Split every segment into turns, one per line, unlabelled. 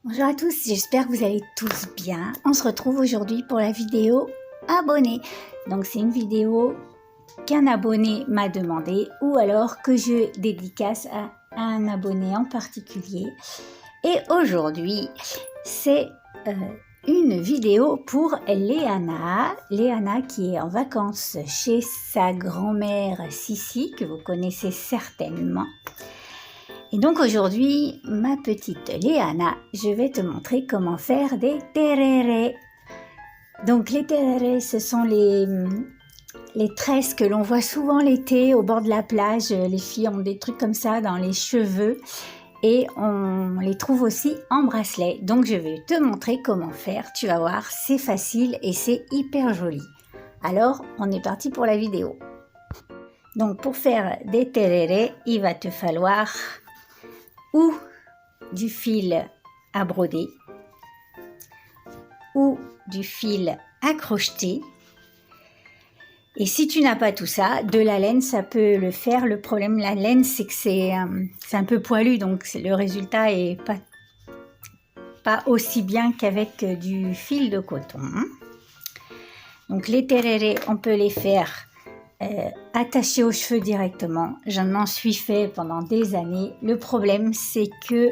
Bonjour à tous, j'espère que vous allez tous bien. On se retrouve aujourd'hui pour la vidéo abonné. Donc c'est une vidéo qu'un abonné m'a demandé ou alors que je dédicace à un abonné en particulier. Et aujourd'hui, c'est une vidéo pour Léana. Léana qui est en vacances chez sa grand-mère Sissi, que vous connaissez certainement. Et donc aujourd'hui, ma petite Léana, je vais te montrer comment faire des tererés. Donc les tererés, ce sont les tresses que l'on voit souvent l'été au bord de la plage. Les filles ont des trucs comme ça dans les cheveux et on les trouve aussi en bracelet. Donc je vais te montrer comment faire. Tu vas voir, c'est facile et c'est hyper joli. Alors, on est parti pour la vidéo. Donc pour faire des tererés, il va te falloir ou du fil à broder ou du fil à crocheter. Et si tu n'as pas tout ça, de la laine, ça peut le faire. Le problème, la laine, c'est que c'est un peu poilu, donc le résultat est pas aussi bien qu'avec du fil de coton. Donc les tererés, on peut les faire attachés aux cheveux directement. J'en suis fait pendant des années. Le problème, c'est que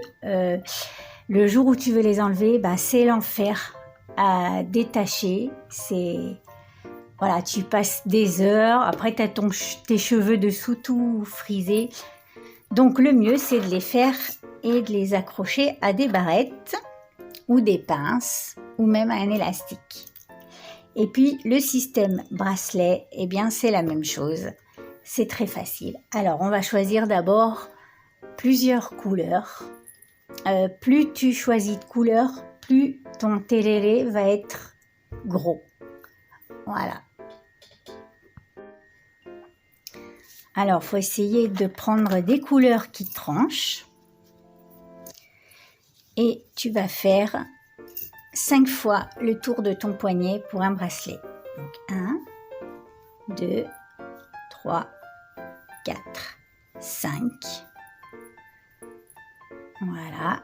le jour où tu veux les enlever, c'est l'enfer à détacher. Voilà, tu passes des heures. Après, tu as tes cheveux dessous tout frisés. Donc, le mieux, c'est de les faire et de les accrocher à des barrettes ou des pinces ou même à un élastique. Et puis, le système bracelet, eh bien, c'est la même chose. C'est très facile. Alors, on va choisir d'abord plusieurs couleurs. Plus tu choisis de couleurs, plus ton tereré va être gros. Voilà. Alors, il faut essayer de prendre des couleurs qui tranchent. Et tu vas faire 5 fois le tour de ton poignet pour un bracelet. Donc 1, 2, 3, 4, 5. Voilà.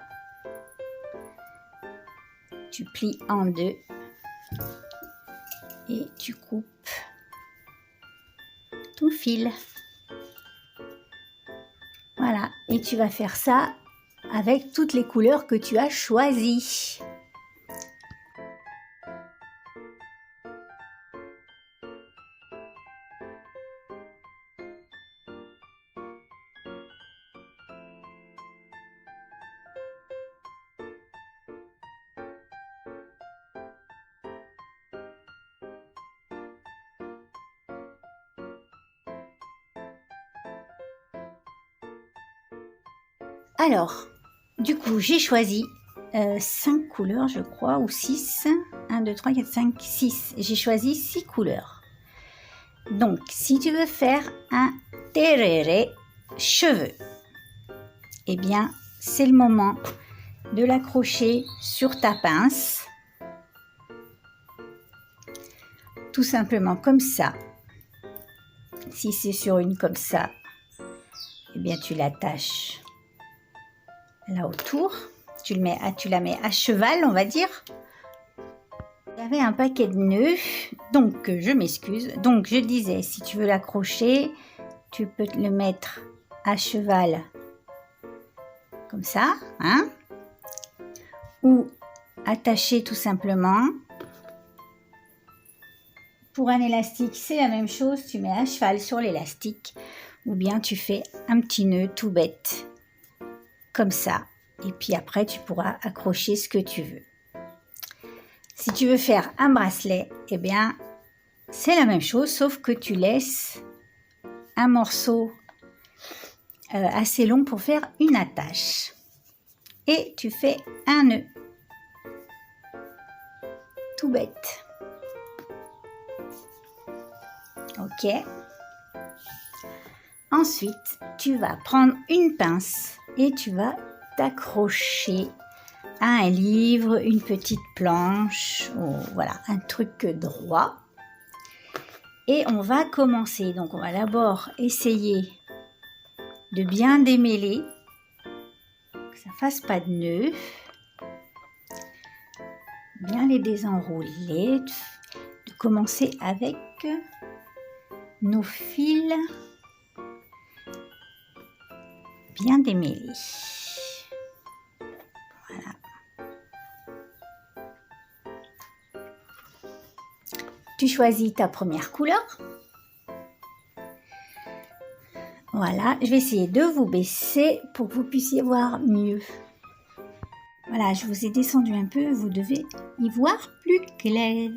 Tu plies en deux et tu coupes ton fil. Voilà. Et tu vas faire ça avec toutes les couleurs que tu as choisies. Alors, du coup, j'ai choisi 5 couleurs, je crois, ou 6. 1, 2, 3, 4, 5, 6. J'ai choisi 6 couleurs. Donc, si tu veux faire un tereré cheveux, eh bien, c'est le moment de l'accrocher sur ta pince. Tout simplement comme ça. Si c'est sur une comme ça, eh bien, tu l'attaches là autour, tu la mets à cheval, on va dire. J'avais un paquet de nœuds, donc je m'excuse. Donc je disais, si tu veux l'accrocher, tu peux le mettre à cheval, comme ça, hein, ou attacher tout simplement. Pour un élastique, c'est la même chose, tu mets à cheval sur l'élastique, ou bien tu fais un petit nœud tout bête, comme ça, et puis après tu pourras accrocher ce que tu veux. Si tu veux faire un bracelet, eh bien c'est la même chose, sauf que tu laisses un morceau assez long pour faire une attache. Et tu fais un nœud, tout bête. Ok. Ensuite, tu vas prendre une pince et tu vas t'accrocher à un livre, une petite planche, ou voilà, un truc droit. Et on va commencer. Donc, on va d'abord essayer de bien démêler, que ça ne fasse pas de nœud. bien les désenrouler, de commencer avec nos fils bien démêlés. Voilà. Tu choisis ta première couleur. Voilà, je vais essayer de vous baisser pour que vous puissiez voir mieux. Voilà, je vous ai descendu un peu, vous devez y voir plus clair.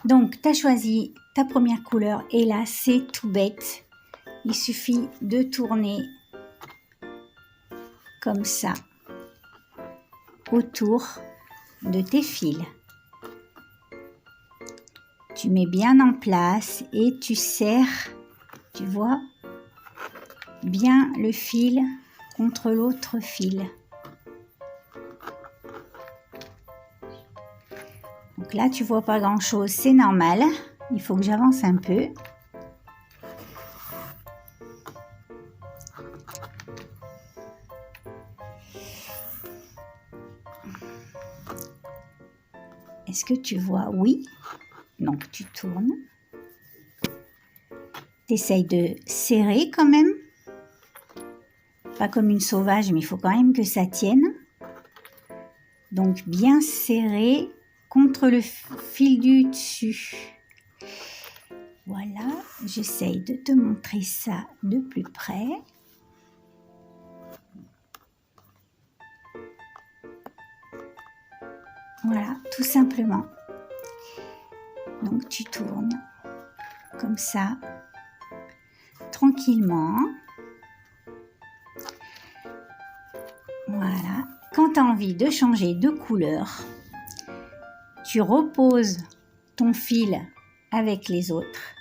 Donc, tu as choisi ta première couleur et là, c'est tout bête. Il suffit de tourner comme ça autour de tes fils. Tu mets bien en place et tu serres, tu vois, bien le fil contre l'autre fil. Donc là, tu vois pas grand chose, c'est normal. Il faut que j'avance un peu. Est-ce que tu vois? Oui. Donc tu tournes. Tu essayes de serrer quand même. Pas comme une sauvage, mais il faut quand même que ça tienne. Donc bien serré contre le fil du dessus. Voilà, j'essaye de te montrer ça de plus près. Voilà, tout simplement. Donc tu tournes comme ça, tranquillement. Voilà. Quand tu as envie de changer de couleur, tu reposes ton fil avec les autres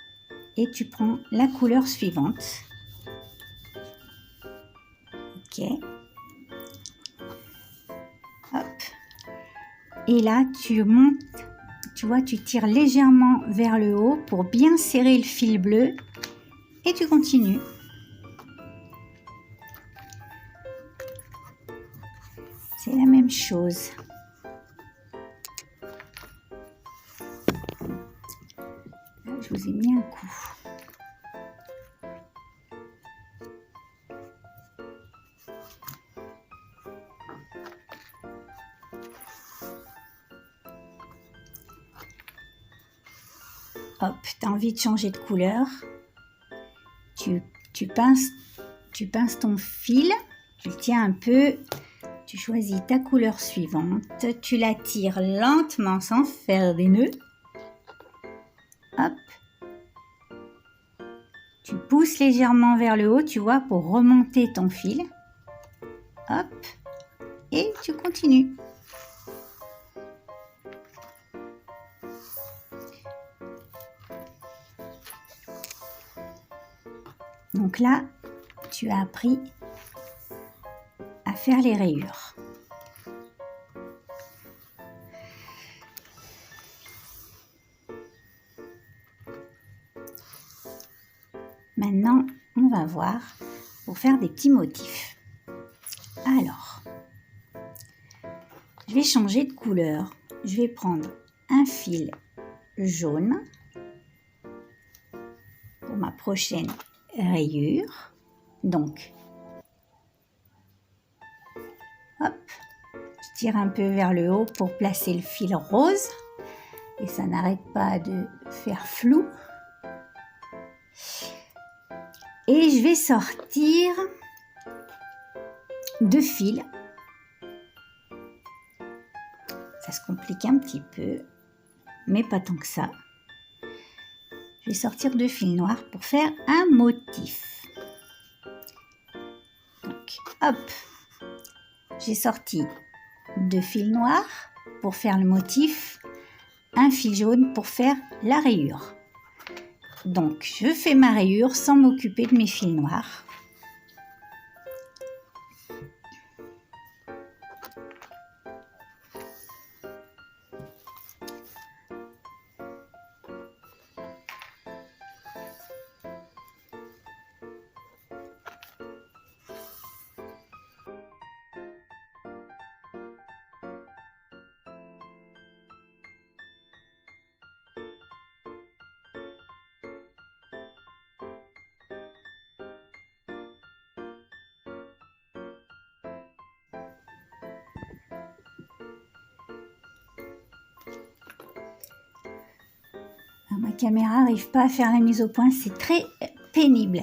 et tu prends la couleur suivante. Ok. Hop. Et là, tu montes, tu vois, tu tires légèrement vers le haut pour bien serrer le fil bleu et tu continues. C'est la même chose. Là, je vous ai mis un coup. Hop, tu as envie de changer de couleur. Tu pinces ton fil, tu le tiens un peu, tu choisis ta couleur suivante, tu la tires lentement sans faire des nœuds. Hop. Tu pousses légèrement vers le haut, tu vois, pour remonter ton fil. Hop. Et tu continues. Donc là, tu as appris à faire les rayures. Maintenant, on va voir pour faire des petits motifs. Alors, je vais changer de couleur. Je vais prendre un fil jaune pour ma prochaine rayure. Donc, hop, je tire un peu vers le haut pour placer le fil rose. Et ça n'arrête pas de faire flou. Et je vais sortir 2 fils. Ça se complique un petit peu, mais pas tant que ça. Je vais sortir 2 fils noirs pour faire un motif. Donc, hop, j'ai sorti 2 fils noirs pour faire le motif, un fil jaune pour faire la rayure. Donc, je fais ma rayure sans m'occuper de mes fils noirs. Ma caméra n'arrive pas à faire la mise au point, c'est très pénible.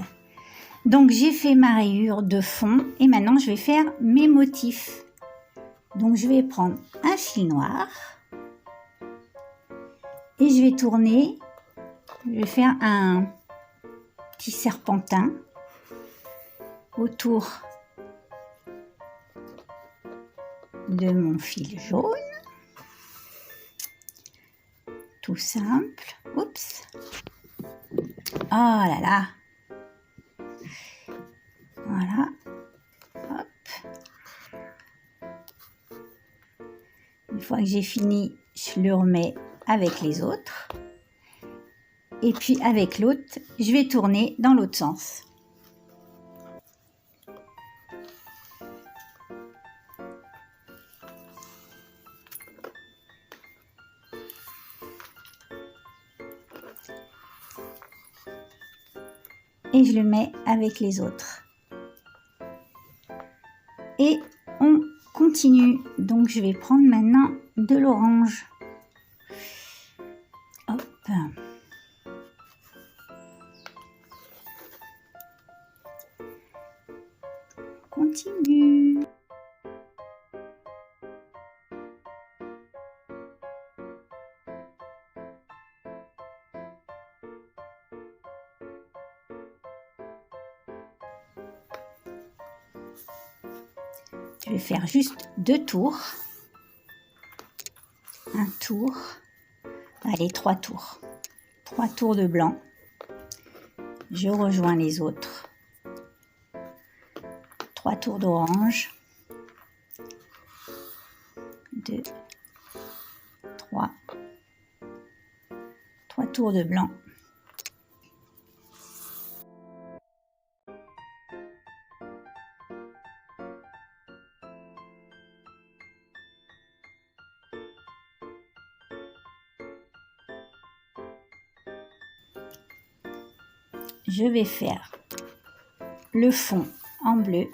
Donc j'ai fait ma rayure de fond et maintenant je vais faire mes motifs. Donc je vais prendre un fil noir et je vais tourner, je vais faire un petit serpentin autour de mon fil jaune. Tout simple. Oups. Oh là là. Voilà. Hop. Une fois que j'ai fini, je le remets avec les autres. Et puis avec l'autre, je vais tourner dans l'autre sens. Et je le mets avec les autres. Et on continue. Donc je vais prendre maintenant de l'orange. Hop. Continue. Je vais faire juste 2 tours. Un tour. Allez, 3 tours. 3 tours de blanc. Je rejoins les autres. 3 tours d'orange. 2, 3. 3 tours de blanc. Je vais faire le fond en bleu.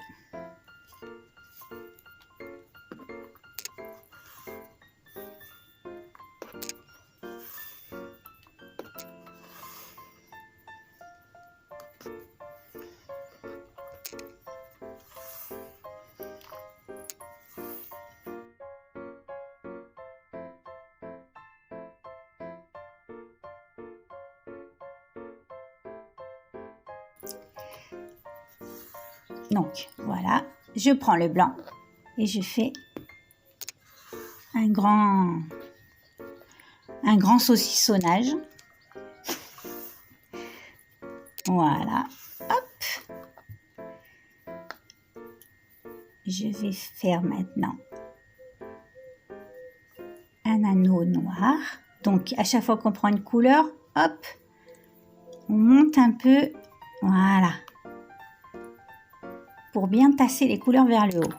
Donc voilà, je prends le blanc et je fais un grand saucissonnage. Voilà, hop. Je vais faire maintenant un anneau noir. Donc à chaque fois qu'on prend une couleur, hop, on monte un peu, voilà, pour bien tasser les couleurs vers le haut.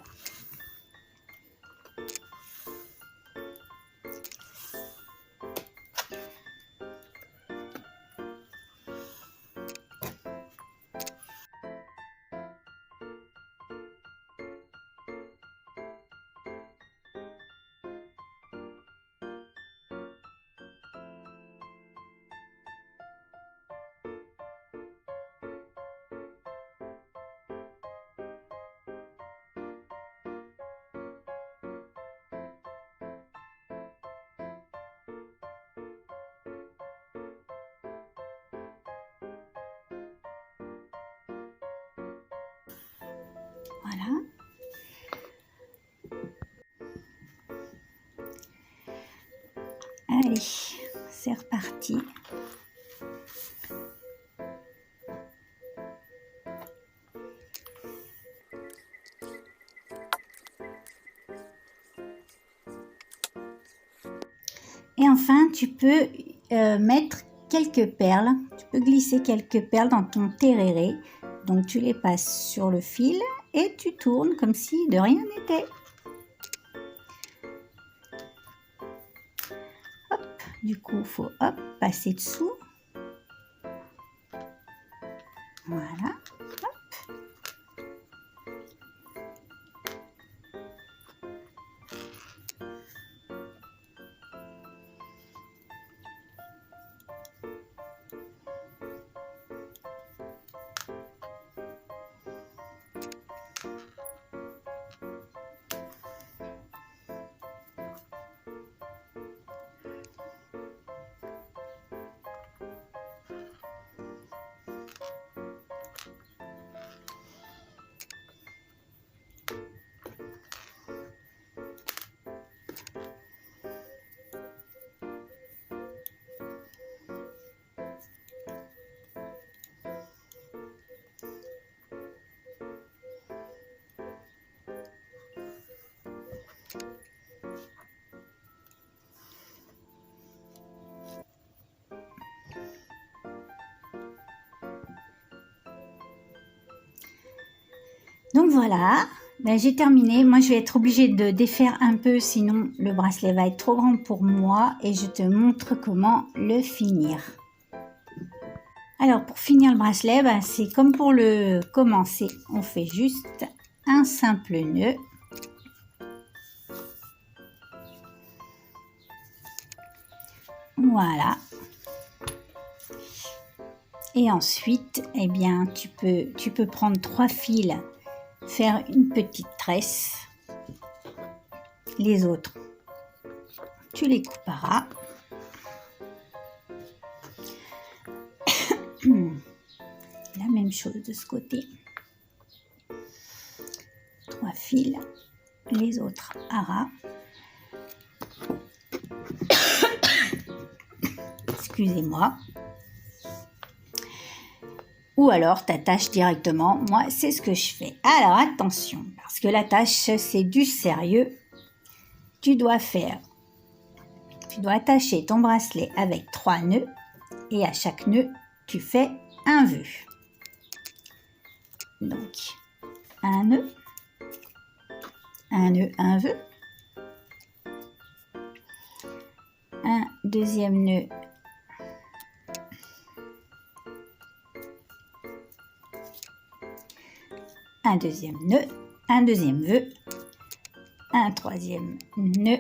Voilà. Allez, c'est reparti. Et enfin, tu peux mettre quelques perles. Tu peux glisser quelques perles dans ton tereré. Donc, tu les passes sur le fil et tu tournes comme si de rien n'était. Hop, du coup, il faut passer dessous. Voilà. Hop. Donc voilà, ben, j'ai terminé. Moi, je vais être obligée de défaire un peu, sinon le bracelet va être trop grand pour moi et je te montre comment le finir. Alors, pour finir le bracelet, ben, c'est comme pour le commencer. On fait juste un simple nœud. Voilà. Et ensuite, eh bien, tu peux prendre 3 fils, faire une petite tresse. Les autres, tu les couperas. La même chose de ce côté. 3 fils, les autres à ras. Excusez-moi. Ou alors t'attaches directement. Moi, c'est ce que je fais. Alors attention, parce que l'attache, c'est du sérieux. Tu dois attacher ton bracelet avec 3 nœuds et à chaque nœud, tu fais un vœu. Donc, un nœud, un vœu, un deuxième nœud, un deuxième nœud, un deuxième vœu, un troisième nœud,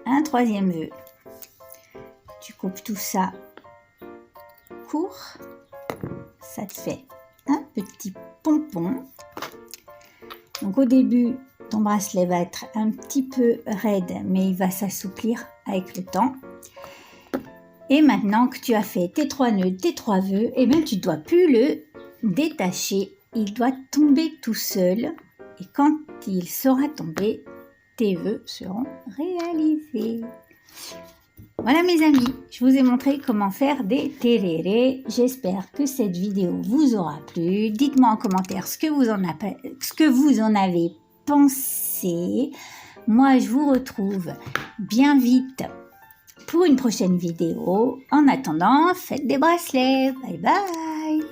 un troisième vœu. Tu coupes tout ça court, ça te fait un petit pompon. Donc au début, ton bracelet va être un petit peu raide, mais il va s'assouplir avec le temps. Et maintenant que tu as fait tes 3 nœuds, tes 3 vœux, eh bien tu ne dois plus le détacher. Il doit tomber tout seul. Et quand il sera tombé, tes vœux seront réalisés. Voilà mes amis, je vous ai montré comment faire des tererés. J'espère que cette vidéo vous aura plu. Dites-moi en commentaire ce que vous en avez pensé. Moi, je vous retrouve bien vite pour une prochaine vidéo. En attendant, faites des bracelets. Bye bye.